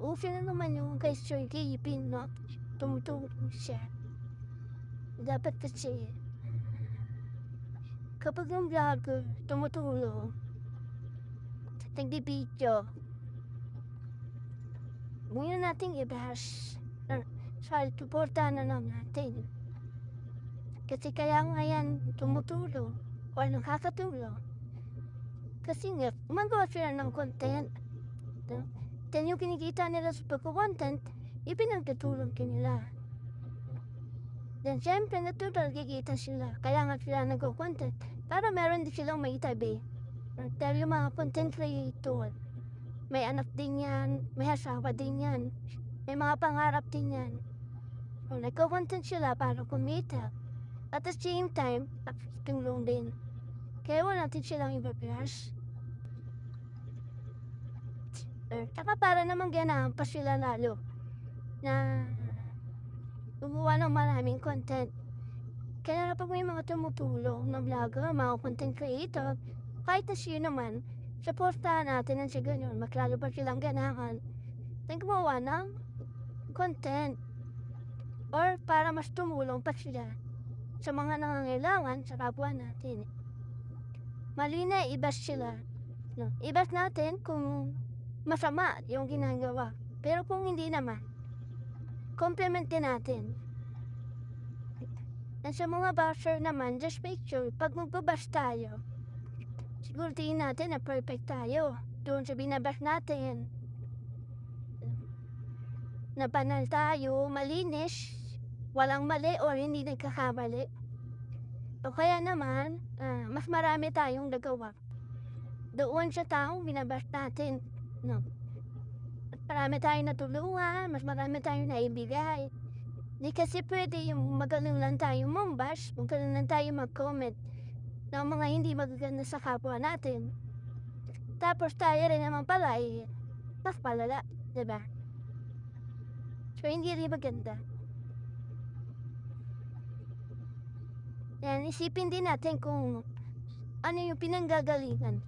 Uso na naman yung kay Sergey Ipin, no? Tumutulong siya. Dapat kasi, kapag yung vlogger tumutulong, nagbibideo, huwag na nating i-bash. Suportahan na lang natin. Kasi kaya nga yan tumutulong o nakakatulong. Kasi nga, gumagawa sila ng content. No? Then yung kinikita nila sa pagka-content, ipinagkatulong kanila. Then syempre, nagkikita sila. Kaya nga sila nagko-content. Para meron din silang may itabi. Dahil yung mga content creator, may anak din yan, may asawa din yan, may mga pangarap din yan. So, nagko-content sila para kumita. At the same time, tulong din. Kaya wala natin silang ibabash. Saka para naman ganahan pa sila lalo na gumawa ng maraming content. Kaya pag may mga tumutulong na vlogger, mga content creator, kahit na siya naman, supportahan natin ang siya ganyan. Maglalo pa silang ganahan na gumawa ng content. Or para mas tumulong pa sila sa mga nangangailangan sa kapwa natin. Mali na i-bash sila. No? I-bash natin kung masama yung ginagawa. Pero kung hindi naman, compliment din natin. At sa mga basher naman, just make sure, pag magbabash tayo, siguro tingin natin na perfect tayo. Doon sa binabash natin, na banal tayo, malinis, walang mali o hindi nagkakamali. O kaya naman, mas marami tayong nagawa doon sa taong binabash natin. No? At marami tayong natulungan, mas marami tayong naibigay. Di kasi pwede yung magaling lang tayong mambash, magaling lang tayong mag-comment ng mga hindi magaganda sa kapwa natin. Tapos tayo rin naman pala mas palala, diba? So hindi rin maganda. Yan, isipin din natin kung ano yung pinanggagalingan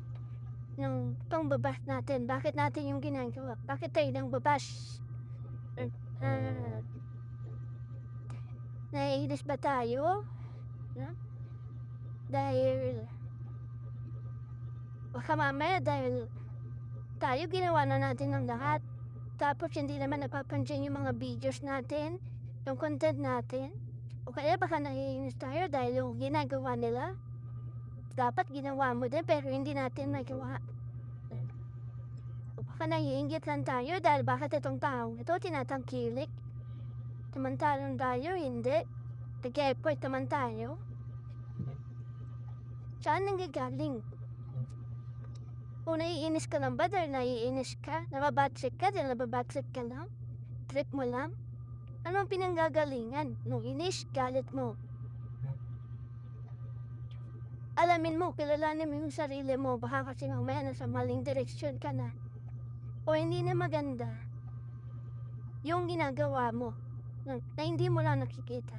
ng pangbabash natin. Bakit natin yung ginagawa? Bakit tayo nang babash? Naiinis ba tayo? Dahil baka mamaya dahil tayo ginawa na natin ng lahat. Tapos hindi naman napapansin yung mga videos natin, yung content natin. O kaya baka naiinis tayo dahil yung ginagawa nila, dapat ginawa mo din pero hindi natin nagawa. O baka naiingit lang tayo dahil bakit itong taong ito tinatangkilik. Samantalang tayo, hindi. Nag-effort naman tayo. Saan nanggagaling? Kung naiinis ka lang ba dahil naiinis ka? Nababatsik ka dahil nababatsik ka lang? Trip mo lang? Anong pinanggagalingan? Nung inis, galit mo. Alamin mo, kilalanin mo yung sarili mo. Baka kasi mamaya nasa maling direksyon ka na. O hindi na maganda yung ginagawa mo na hindi mo lang nakikita.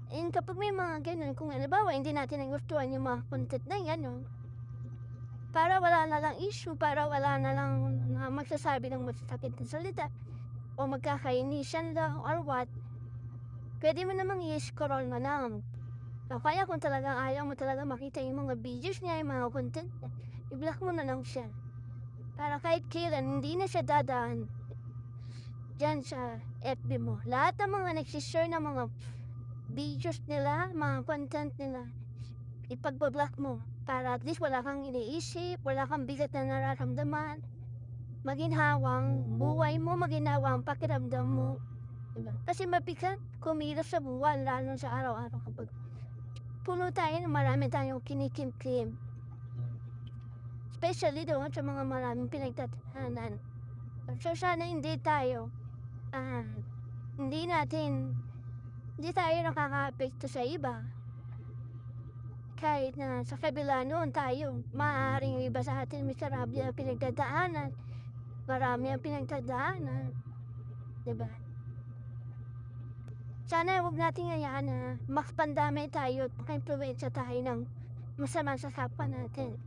And kapag may mga ganun, kung halimbawa hindi natin nagustuhan yung mga content na yan, para wala na lang issue, para wala na lang magsasabi ng masasakit na salita, o magkakainisan lang, or what, pwede mo namang i-scroll na lang. O kaya kung talagang ayaw mo talaga makita yung mga videos niya, yung mga content niya, i-block mo na lang siya. Para kahit kailan, hindi na siya dadaan dyan sa FB mo. Lahat ng mga nagsishare ng mga videos nila, mga content nila, ipag-block mo. Para at least wala kang iniisip, wala kang bigat na nararamdaman. Maginhawang buhay mo, maginhawang pakiramdam mo. Diba? Kasi mabigat kumilos sa buwan, lalo sa araw-araw kapag puno tayo na marami tayong kinikimkim. Especially doon sa mga maraming pinagtatahanan. So sana hindi tayo, hindi tayo nakaka-apekto sa iba. Kahit na sa kabila noon tayo, maaaring iba sa atin miserable ang pinagdadaanan. Marami ang pinagdadaanan. Diba? Sana huwag natin hayaan na makapandamay tayo at maka-influensya tayo ng masama sa kapwa natin.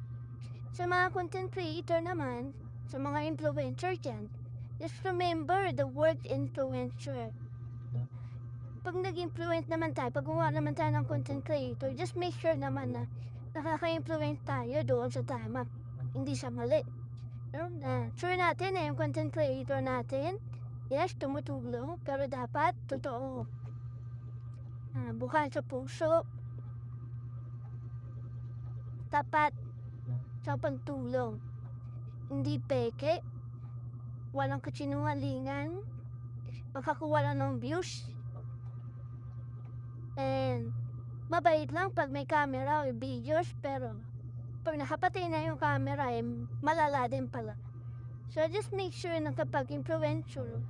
Sa mga content creator naman, sa mga influencer dyan, just remember the word influencer. Pag nag-influence naman tayo, pag gumawa naman tayo ng content creator, just make sure naman na nakaka-influence tayo doon sa tama. Hindi sa mali. Sure natin na yung content creator natin, yes, tumutulong, pero dapat totoo. Bukas sa puso, tapat sa pagtulong. Hindi peke, walang kasinungalingan, makakuha lang ng views, and mabait lang pag may camera o videos, pero pag nakapatay na yung camera, malala din pala. So just make sure na kapag influencer,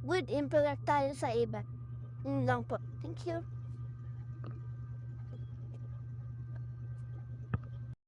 good influence tayo sa iba. Yun lang po. Thank you.